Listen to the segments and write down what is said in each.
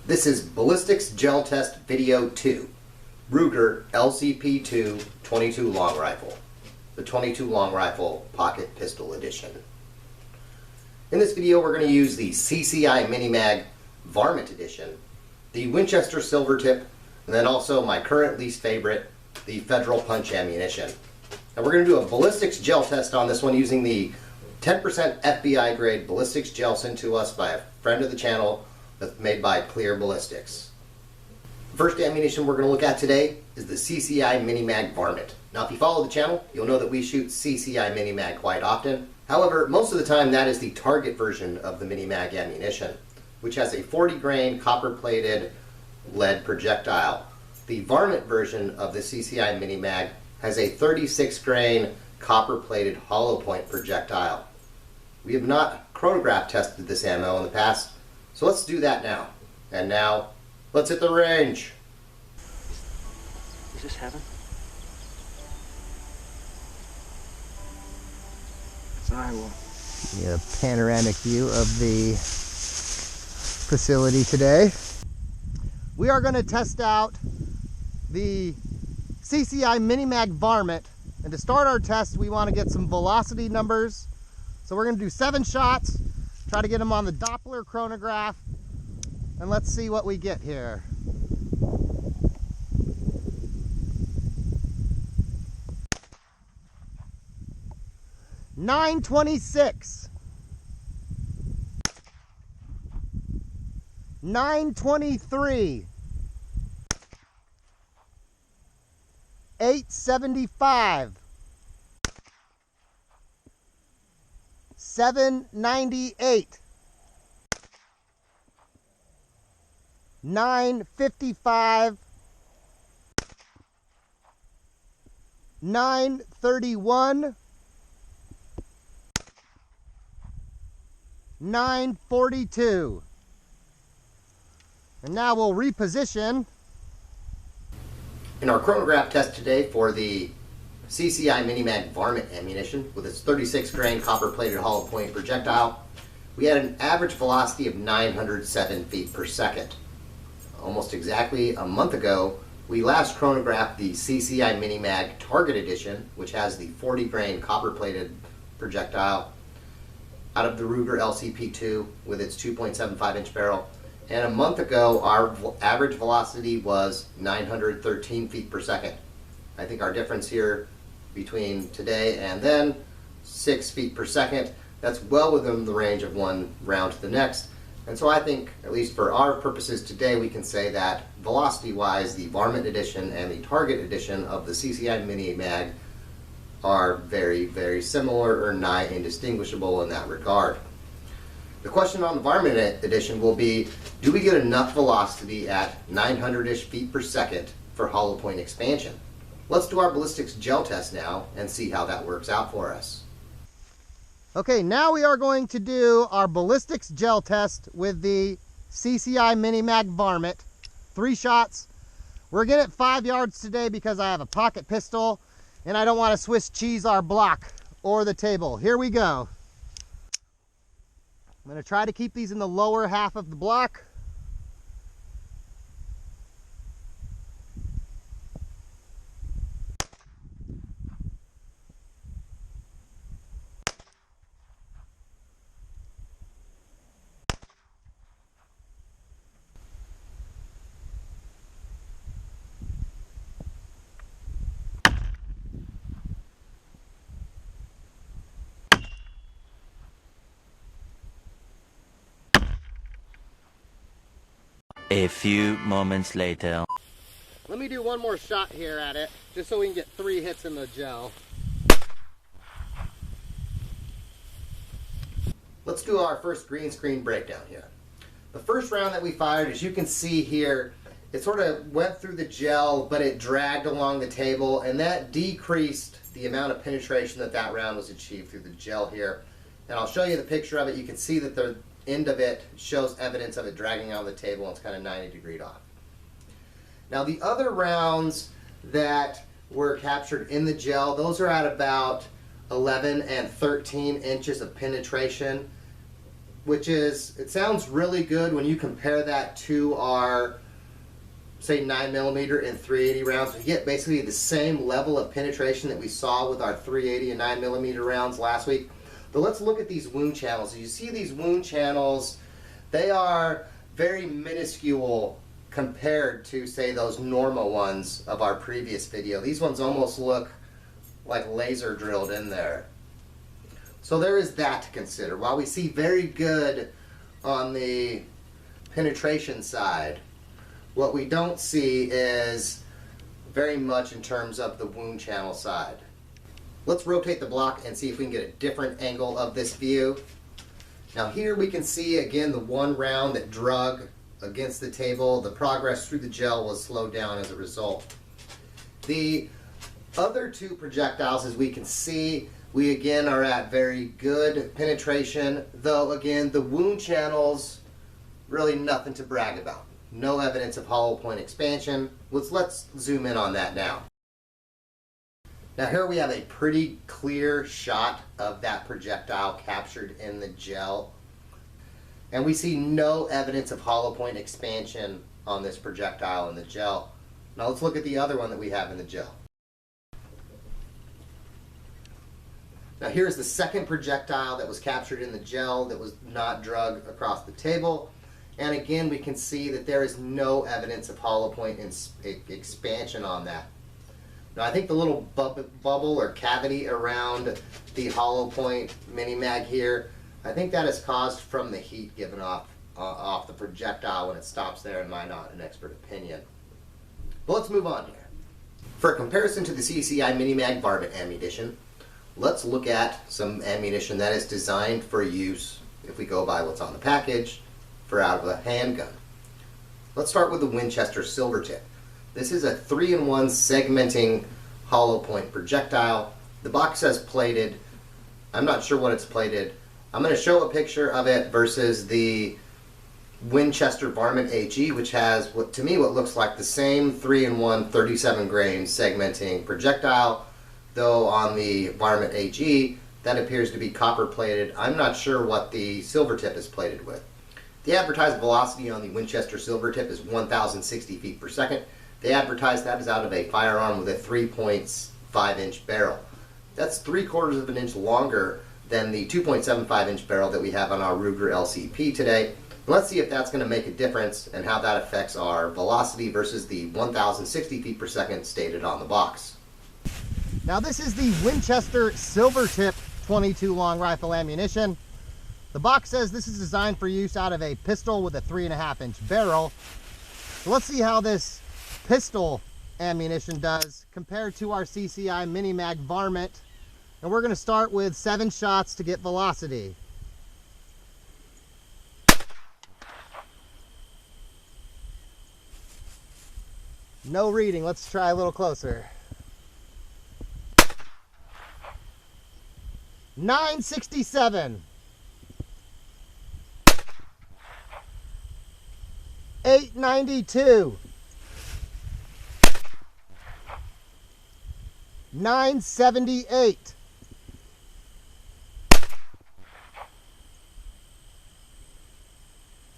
This is Ballistics Gel Test Video 2, Ruger LCP II 22 Long Rifle, the 22 Long Rifle Pocket Pistol Edition. In this video we're going to use the CCI Mini Mag Varmint Edition, the Winchester Silvertip, and then also my current least favorite, the Federal Punch ammunition. And we're going to do a ballistics gel test on this one using the 10% FBI grade ballistics gel sent to us by a friend of the channel that's made by Clear Ballistics. The first ammunition we're going to look at today is the CCI Mini Mag Varmint. Now if you follow the channel, you'll know that we shoot CCI Mini Mag quite often. However, most of the time that is the target version of the Mini Mag ammunition, which has a 40 grain copper plated lead projectile. The Varmint version of the CCI Mini Mag has a 36 grain copper plated hollow point projectile. We have not chronograph tested this ammo in the past, so let's do that now. And now, let's hit the range. Is this heaven? So I will get a panoramic view of the facility today. We are going to test out the CCI Mini Mag Varmint, and to start our test we want to get some velocity numbers. So we're going to do 7 shots, try to get them on the Doppler chronograph, and let's see what we get here. $926, $923, $875, $798, $955, $931, $942. And now we'll reposition. In our chronograph test today for the CCI Mini Mag Varmint ammunition with its 36 grain copper plated hollow point projectile, we had an average velocity of 907 feet per second. Almost exactly a month ago, we last chronographed the CCI Mini Mag Target Edition, which has the 40 grain copper plated projectile, out of the Ruger LCP II with its 2.75 inch barrel. And a month ago, our average velocity was 913 feet per second. I think our difference here between today and then, 6 feet per second, that's well within the range of one round to the next. And so I think, at least for our purposes today, we can say that velocity-wise, the Varmint Edition and the Target Edition of the CCI Mini Mag are very, very similar or nigh indistinguishable in that regard. The question on the Varmint Edition will be, do we get enough velocity at 900-ish feet per second for hollow point expansion? Let's do our ballistics gel test now and see how that works out for us. Okay, now we are going to do our ballistics gel test with the CCI Mini Mag Varmint. 3 shots. We're getting at 5 yards today because I have a pocket pistol and I don't want to Swiss cheese our block or the table. Here we go. I'm going to try to keep these in the lower half of the block. A few moments later. Let me do one more shot here at it, just so we can get 3 hits in the gel. Let's do our first green screen breakdown here. The first round that we fired, as you can see here, it sort of went through the gel, but it dragged along the table, and that decreased the amount of penetration that round was achieved through the gel here. And I'll show you the picture of it. You can see that the end of it shows evidence of it dragging on the table, and it's kind of 90 degrees off. Now the other rounds that were captured in the gel, those are at about 11 and 13 inches of penetration. which is, it sounds really good when you compare that to our, say, 9mm and 380 rounds. We get basically the same level of penetration that we saw with our 380 and 9mm rounds last week. But let's look at these wound channels. You see these wound channels, they are very minuscule compared to, say, those normal ones of our previous video. These ones almost look like laser drilled in there. So there is that to consider. While we see very good on the penetration side, what we don't see is very much in terms of the wound channel side. Let's rotate the block and see if we can get a different angle of this view. Now here we can see again the one round that drug against the table. The progress through the gel was slowed down as a result. The other two projectiles, as we can see, we again are at very good penetration, though again the wound channels, really nothing to brag about. No evidence of hollow point expansion. Let's zoom in on that now. Now here we have a pretty clear shot of that projectile captured in the gel. And we see no evidence of hollow point expansion on this projectile in the gel. Now let's look at the other one that we have in the gel. Now here's the second projectile that was captured in the gel that was not drugged across the table. And again, we can see that there is no evidence of hollow point expansion on that. Now I think the little bubble or cavity around the hollow point mini mag here, I think that is caused from the heat given off the projectile when it stops there, in my not an expert opinion. But let's move on here. For a comparison to the CCI Mini Mag Varmint ammunition, let's look at some ammunition that is designed for use, if we go by what's on the package, for out of a handgun. Let's start with the Winchester Silvertip. This is a 3-in-1 segmenting hollow point projectile. The box says plated. I'm not sure what it's plated. I'm going to show a picture of it versus the Winchester Varmint AG, which has what to me what looks like the same 3-in-1 37 grain segmenting projectile, though on the Varmint AG that appears to be copper plated. I'm not sure what the Silvertip is plated with. The advertised velocity on the Winchester Silvertip is 1,060 feet per second. They advertise that is out of a firearm with a 3.5-inch barrel. That's 3/4 of an inch longer than the 2.75-inch barrel that we have on our Ruger LCP today. Let's see if that's going to make a difference and how that affects our velocity versus the 1,060 feet per second stated on the box. Now this is the Winchester Silvertip 22 long rifle ammunition. The box says this is designed for use out of a pistol with a 3.5-inch barrel. So let's see how this pistol ammunition does compared to our CCI Mini Mag Varmint. And we're going to start with 7 shots to get velocity. No reading. Let's try a little closer. 967. 892. 978.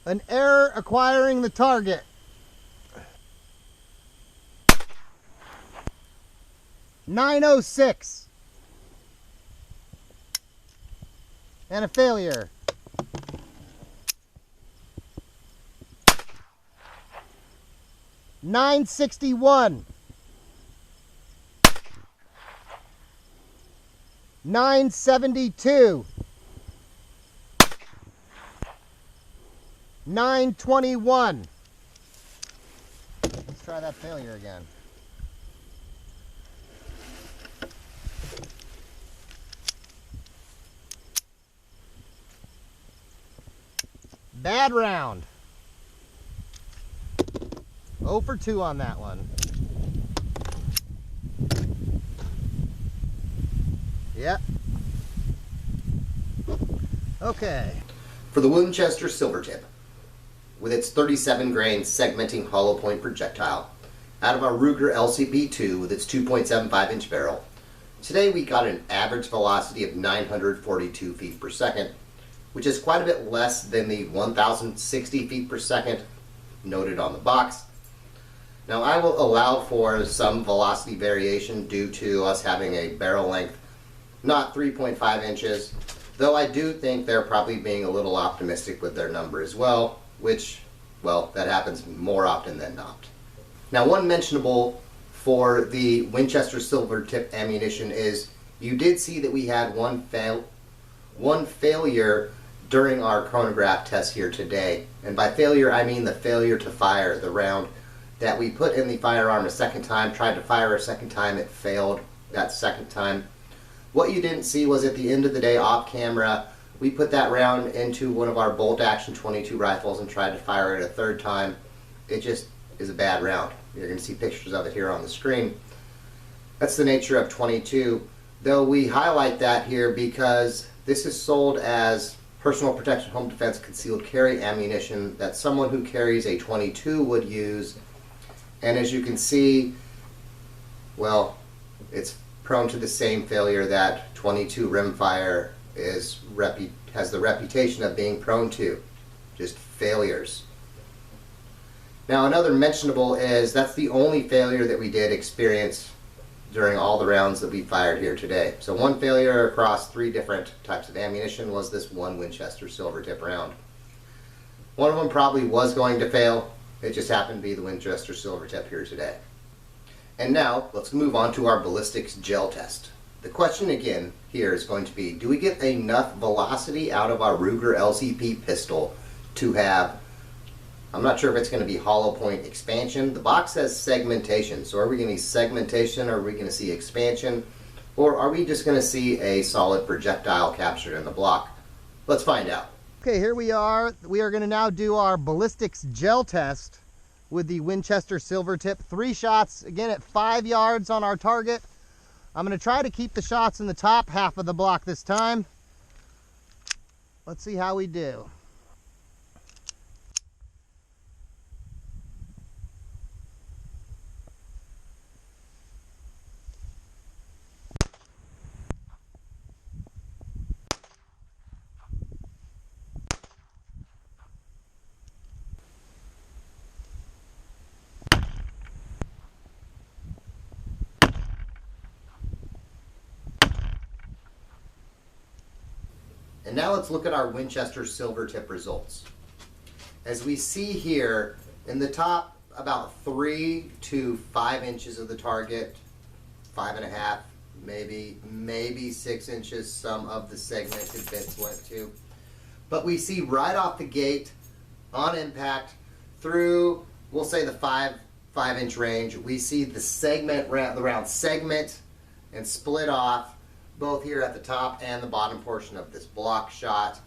An error acquiring the target. 906. And a failure. 961. 972. 921. Let's try that failure again. Bad round. 0 for 2 on that one. Yep. Okay. For the Winchester Silvertip, with its 37 grain segmenting hollow point projectile, out of our Ruger LCP II with its 2.75-inch barrel, today we got an average velocity of 942 feet per second, which is quite a bit less than the 1,060 feet per second noted on the box. Now I will allow for some velocity variation due to us having a barrel length not 3.5 inches, though I do think they're probably being a little optimistic with their number as well, which, well, that happens more often than not. Now, one mentionable for the Winchester Silvertip ammunition is you did see that we had one failure during our chronograph test here today. And by failure, I mean the failure to fire the round that we put in the firearm a second time, tried to fire a second time, it failed that second time. What you didn't see was at the end of the day, off camera, we put that round into one of our bolt action 22 rifles and tried to fire it a third time. It just is a bad round. You're going to see pictures of it here on the screen. That's the nature of 22, though we highlight that here because this is sold as personal protection, home defense, concealed carry ammunition that someone who carries a 22 would use. And as you can see, well, it's prone to the same failure that 22 rimfire has the reputation of being prone to, just failures. Now another mentionable is that's the only failure that we did experience during all the rounds that we fired here today. So one failure across 3 different types of ammunition was this one Winchester Silvertip round. One of them probably was going to fail. It just happened to be the Winchester Silvertip here today. And now let's move on to our ballistics gel test. The question again here is going to be, do we get enough velocity out of our Ruger LCP pistol to have, I'm not sure if it's going to be hollow point expansion. The box says segmentation, so are we going to see segmentation, or are we going to see expansion, or are we just going to see a solid projectile captured in the block? Let's find out. Okay, here we are. We are going to now do our ballistics gel test with the Winchester Silvertip. 3 shots, again at 5 yards on our target. I'm going to try to keep the shots in the top half of the block this time. Let's see how we do. And now let's look at our Winchester Silvertip results. As we see here, in the top about 3 to 5 inches of the target, 5.5, maybe 6 inches, some of the segmented bits went to. But we see right off the gate, on impact, through, we'll say the 5-inch range, we see the round segment and split off, both here at the top and the bottom portion of this block shot.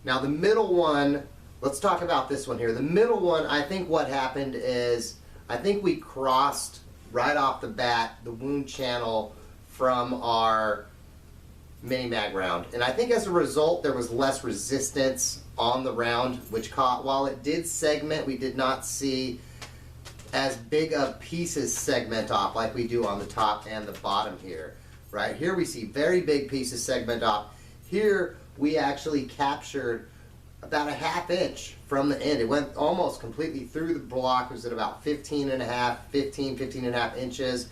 Now the middle one, let's talk about this one here. The middle one, I think what happened is, I think we crossed right off the bat the wound channel from our mini mag round. And I think as a result there was less resistance on the round, which while it did segment, we did not see as big of pieces segment off like we do on the top and the bottom here. Right here we see very big pieces segment off. Here we actually captured about a 1/2 inch from the end. It went almost completely through the block. It was at about 15.5 inches.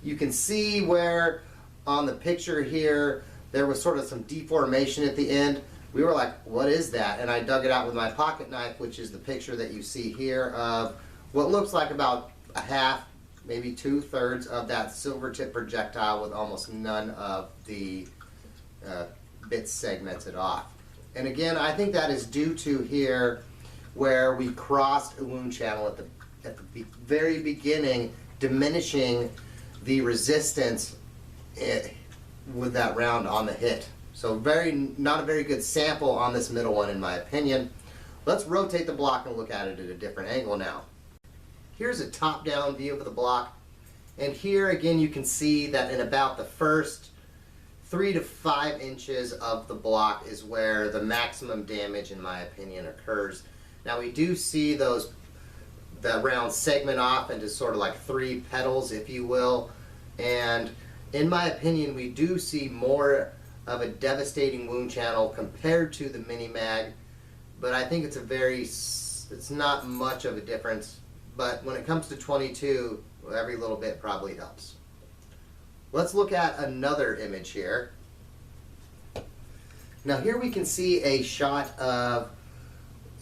You can see where on the picture here there was sort of some deformation at the end. We were like, what is that? And I dug it out with my pocket knife, which is the picture that you see here of what looks like about a half, maybe 2/3 of that Silvertip projectile with almost none of the bits segmented off. And again, I think that is due to here where we crossed a wound channel at the very beginning, diminishing the resistance with that round on the hit. So not a very good sample on this middle one in my opinion. Let's rotate the block and look at it at a different angle now. Here's a top-down view of the block, and here again you can see that in about the first 3 to 5 inches of the block is where the maximum damage, in my opinion, occurs. Now we do see the round segment off into sort of like 3 petals, if you will, and in my opinion we do see more of a devastating wound channel compared to the Mini Mag, but I think it's not much of a difference. But when it comes to 22, every little bit probably helps. Let's look at another image here. Now here we can see a shot of,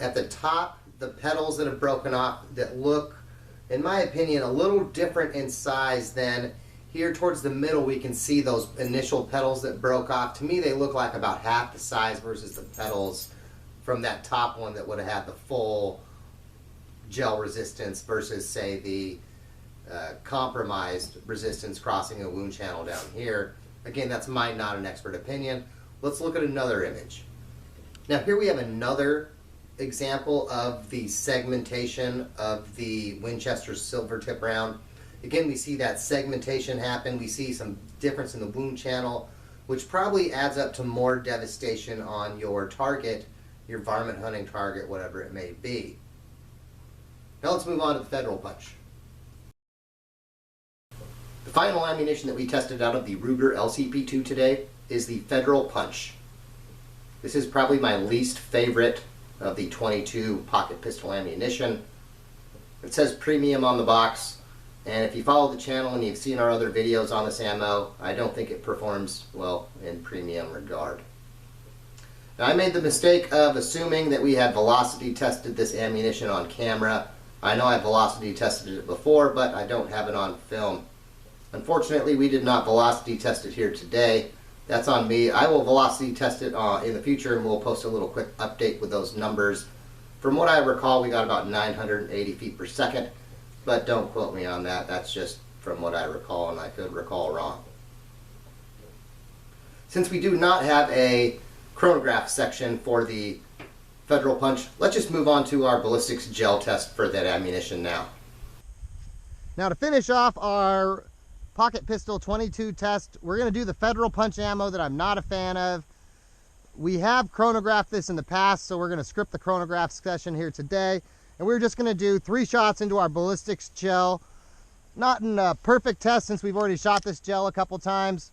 at the top, the petals that have broken off that look, in my opinion, a little different in size than here towards the middle. We can see those initial petals that broke off. To me, they look like about half the size versus the petals from that top one that would have had the full gel resistance versus, say, the compromised resistance crossing a wound channel down here. Again, that's my not an expert opinion. Let's look at another image. Now here we have another example of the segmentation of the Winchester Silvertip round. Again, we see that segmentation happen. We see some difference in the wound channel, which probably adds up to more devastation on your target, your varmint hunting target, whatever it may be. Now let's move on to the Federal Punch. The final ammunition that we tested out of the Ruger LCP II today is the Federal Punch. This is probably my least favorite of the 22 pocket pistol ammunition. It says premium on the box, and if you follow the channel and you've seen our other videos on this ammo, I don't think it performs well in premium regard. Now, I made the mistake of assuming that we had velocity tested this ammunition on camera. I know I velocity tested it before, but I don't have it on film. Unfortunately, we did not velocity test it here today. That's on me. I will velocity test it in the future, and we'll post a little quick update with those numbers. From what I recall, we got about 980 feet per second, but don't quote me on that. That's just from what I recall, and I could recall wrong. Since we do not have a chronograph section for the Federal Punch, let's just move on to our ballistics gel test for that ammunition now. Now to finish off our pocket pistol 22 test, we're going to do the Federal Punch ammo that I'm not a fan of. We have chronographed this in the past, so we're going to script the chronograph session here today, and we're just going to do 3 shots into our ballistics gel. Not in a perfect test since we've already shot this gel a couple times,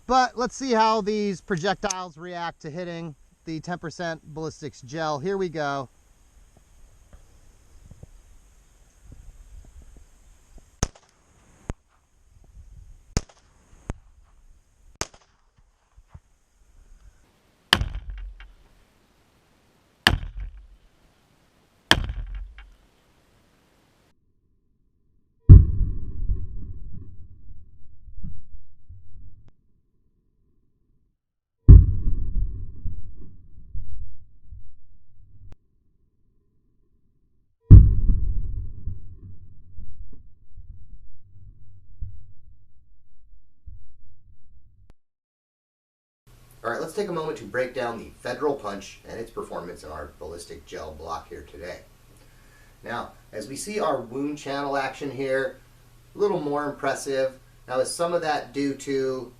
but let's see how these projectiles react to hitting the 10% ballistics gel. Here we go. Alright, let's take a moment to break down the Federal Punch and its performance in our ballistic gel block here today. Now, as we see our wound channel action here, a little more impressive. Now, is some of that due to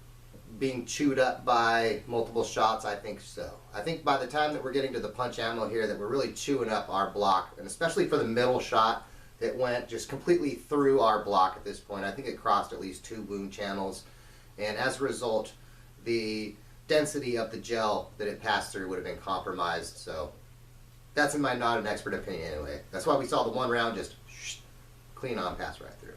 being chewed up by multiple shots? I think so. I think by the time that we're getting to the punch ammo here that we're really chewing up our block, and especially for the middle shot that went just completely through our block at this point. I think it crossed at least 2 wound channels, and as a result, the density of the gel that it passed through would have been compromised. So that's in my not an expert opinion anyway. That's why we saw the one round just clean on pass right through.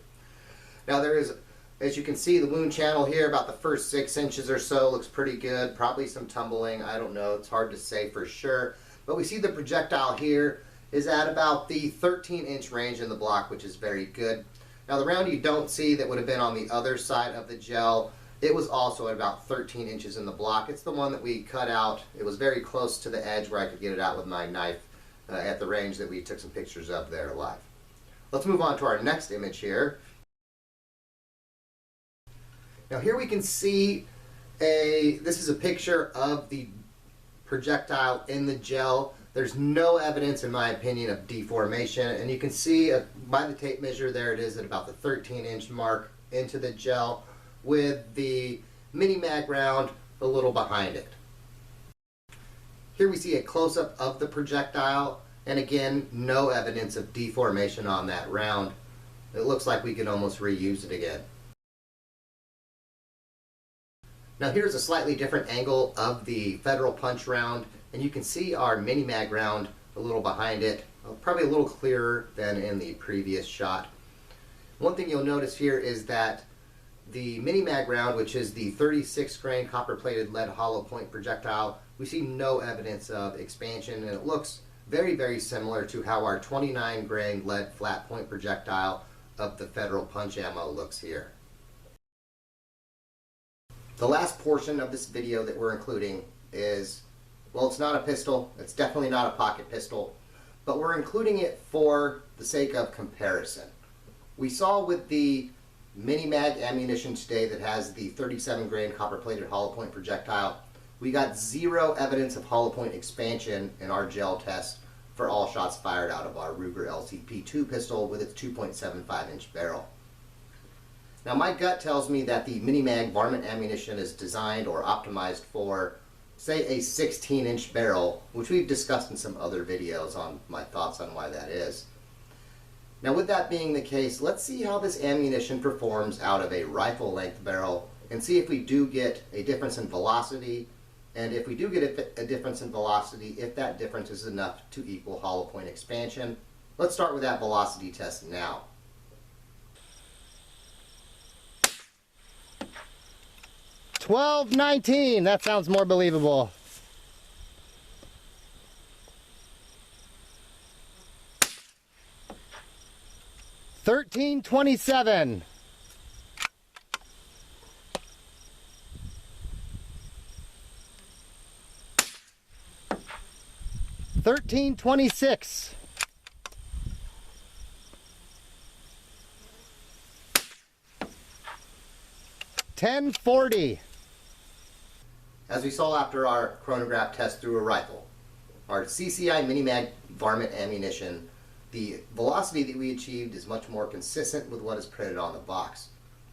Now there is, as you can see, the wound channel here about the first 6 inches or so looks pretty good. Probably some tumbling, I don't know, it's hard to say for sure. But we see the projectile here is at about the 13-inch range in the block, which is very good. Now the round you don't see that would have been on the other side of the gel, it was also at about 13 inches in the block. It's the one that we cut out. It was very close to the edge where I could get it out with my knife at the range that we took some pictures of there live. Let's move on to our next image here. Now here we can see this is a picture of the projectile in the gel. There's no evidence, in my opinion, of deformation, and you can see by the tape measure there it is at about the 13-inch mark into the gel, with the Mini Mag round a little behind it. Here we see a close-up of the projectile, and again, no evidence of deformation on that round. It looks like we could almost reuse it again. Now here's a slightly different angle of the Federal Punch round, and you can see our Mini Mag round a little behind it, probably a little clearer than in the previous shot. One thing you'll notice here is that the Mini Mag round, which is the 36 grain copper plated lead hollow point projectile, we see no evidence of expansion, and it looks very, very similar to how our 29 grain lead flat point projectile of the Federal Punch ammo looks here. The last portion of this video that we're including is, well, it's not a pistol, it's definitely not a pocket pistol, but we're including it for the sake of comparison. We saw with the Mini Mag ammunition today that has the 37 grain copper plated hollow point projectile, we got zero evidence of hollow point expansion in our gel test for all shots fired out of our Ruger LCP II pistol with its 2.75 inch barrel. Now my gut tells me that the Mini Mag Varmint ammunition is designed or optimized for, say, a 16 inch barrel, which we've discussed in some other videos on my thoughts on why that is. Now with that being the case, let's see how this ammunition performs out of a rifle length barrel and see if we do get a difference in velocity, and if we do get a difference in velocity, if that difference is enough to equal hollow point expansion. Let's start with that velocity test now. $12.19, that sounds more believable. $13.27. $13.26. $10.40. As we saw after our chronograph test through a rifle, our CCI Mini Mag Varmint ammunition, the velocity that we achieved is much more consistent with what is printed on the box.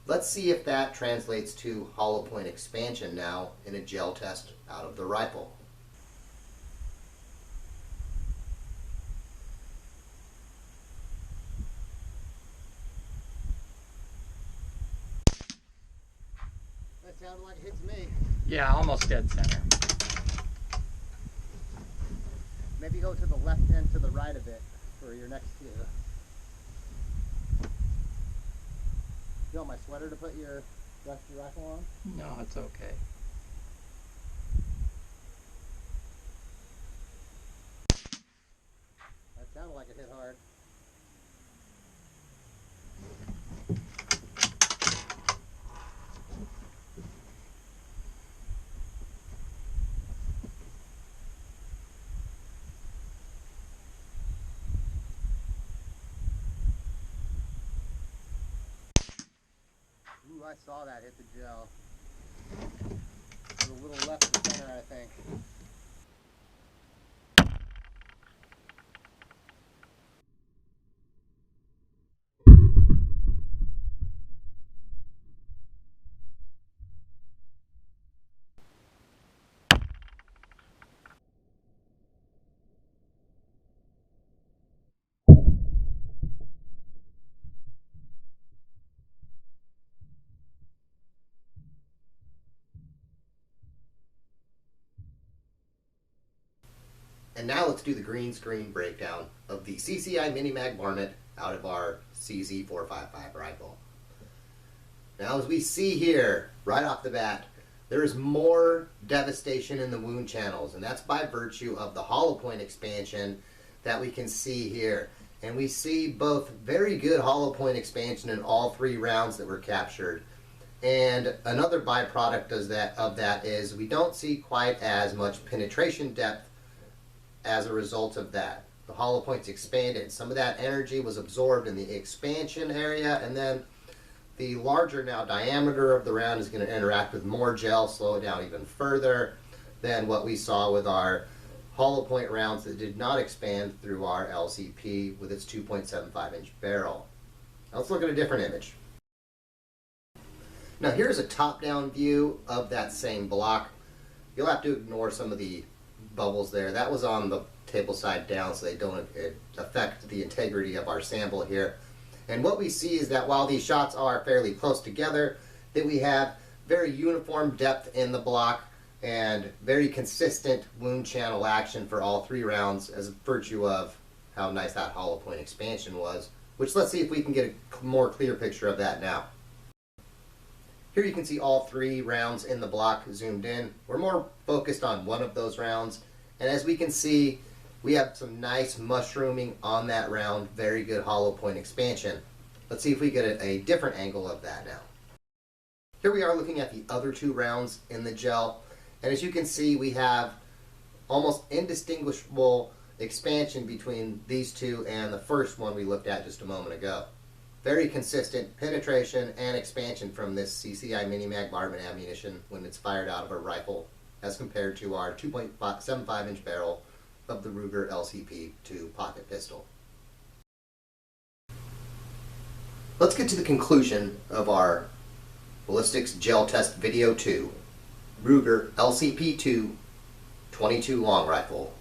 Let's see if that translates to hollow point expansion now in a gel test out of the rifle. That sounded like it hits me. Yeah, almost dead center. Maybe go to the left and to the right of it for your next few. You want my sweater to put your rusty rifle on? No, it's okay. That sounded like it hit hard. Ooh, I saw that hit the gel. A little left of center, I think. And now let's do the green screen breakdown of the CCI Mini Mag Varmint out of our CZ455 rifle. Now as we see here, right off the bat, there is more devastation in the wound channels, and that's by virtue of the hollow point expansion that we can see here. And we see both very good hollow point expansion in all three rounds that were captured. And another byproduct of that is we don't see quite as much penetration depth as a result of that. The hollow points expanded. Some of that energy was absorbed in the expansion area, and then the larger now diameter of the round is going to interact with more gel, slow it down even further than what we saw with our hollow point rounds that did not expand through our LCP with its 2.75 inch barrel. Now let's look at a different image. Now here's a top-down view of that same block. You'll have to ignore some of the bubbles there. That was on the table side down, so they don't affect the integrity of our sample here. And what we see is that while these shots are fairly close together, that we have very uniform depth in the block and very consistent wound channel action for all 3 rounds as a virtue of how nice that hollow point expansion was, which let's see if we can get a more clear picture of that now. Here you can see all 3 rounds in the block zoomed in. We're more focused on one of those rounds, and as we can see, we have some nice mushrooming on that round, very good hollow point expansion. Let's see if we get a different angle of that now. Here we are looking at the other 2 rounds in the gel, and as you can see, we have almost indistinguishable expansion between these 2 and the first one we looked at just a moment ago. Very consistent penetration and expansion from this CCI Mini Mag Varmint ammunition when it's fired out of a rifle as compared to our 2.75 inch barrel of the Ruger LCP II pocket pistol. Let's get to the conclusion of our Ballistics Gel Test Video 2, Ruger LCP II 22 Long Rifle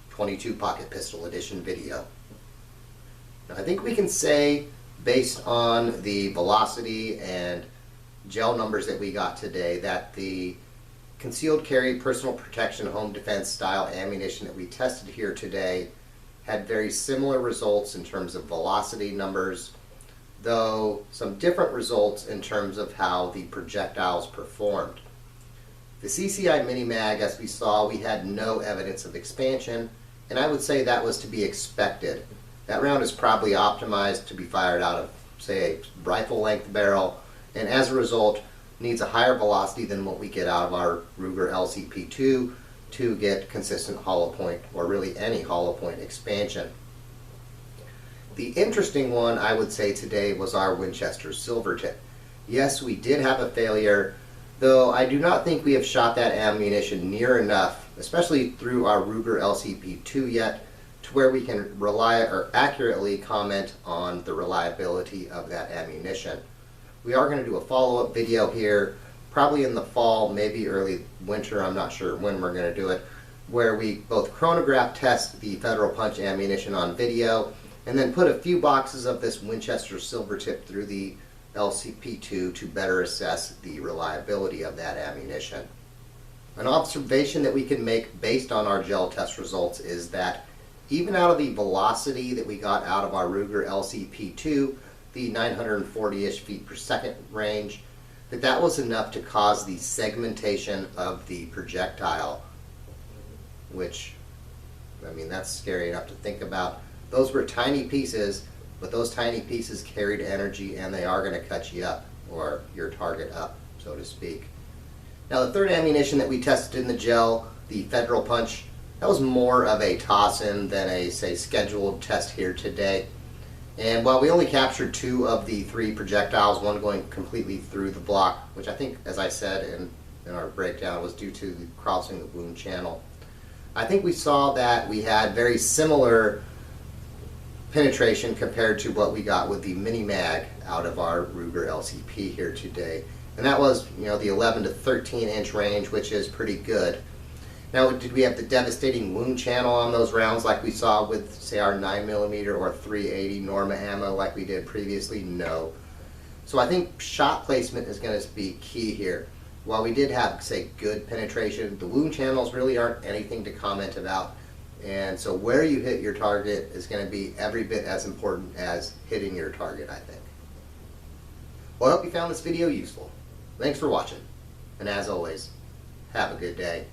22 Pocket Pistol Edition video. Now, I think we can say, based on the velocity and gel numbers that we got today, that the concealed carry personal protection home defense style ammunition that we tested here today had very similar results in terms of velocity numbers, though some different results in terms of how the projectiles performed. The CCI Mini Mag, as we saw, we had no evidence of expansion, and I would say that was to be expected. That round is probably optimized to be fired out of, say, a rifle length barrel, and as a result needs a higher velocity than what we get out of our Ruger LCP II to get consistent hollow point, or really any hollow point expansion. The interesting one, I would say today, was our Winchester Silvertip. Yes, we did have a failure, though I do not think we have shot that ammunition near enough, especially through our Ruger LCP II yet, to where we can rely or accurately comment on the reliability of that ammunition. We are going to do a follow-up video here, probably in the fall, maybe early winter, I'm not sure when we're going to do it, where we both chronograph test the Federal Punch ammunition on video, and then put a few boxes of this Winchester Silvertip through the LCP II to better assess the reliability of that ammunition. An observation that we can make based on our gel test results is that even out of the velocity that we got out of our Ruger LCP II, the 940-ish feet per second range, that was enough to cause the segmentation of the projectile, which, I mean, that's scary enough to think about. Those were tiny pieces, but those tiny pieces carried energy, and they are going to cut you up, or your target up, so to speak. Now, the third ammunition that we tested in the gel, the Federal Punch, that was more of a toss-in than a, say, scheduled test here today. And while we only captured 2 of the 3 projectiles, one going completely through the block, which I think, as I said in our breakdown, was due to crossing the wound channel, I think we saw that we had very similar penetration compared to what we got with the Mini Mag out of our Ruger LCP here today. And that was, you know, the 11 to 13 inch range, which is pretty good. Now, did we have the devastating wound channel on those rounds like we saw with, say, our 9mm or 380 Norma ammo like we did previously? No. So I think shot placement is going to be key here. While we did have, say, good penetration, the wound channels really aren't anything to comment about. And so where you hit your target is going to be every bit as important as hitting your target, I think. Well, I hope you found this video useful. Thanks for watching. And as always, have a good day.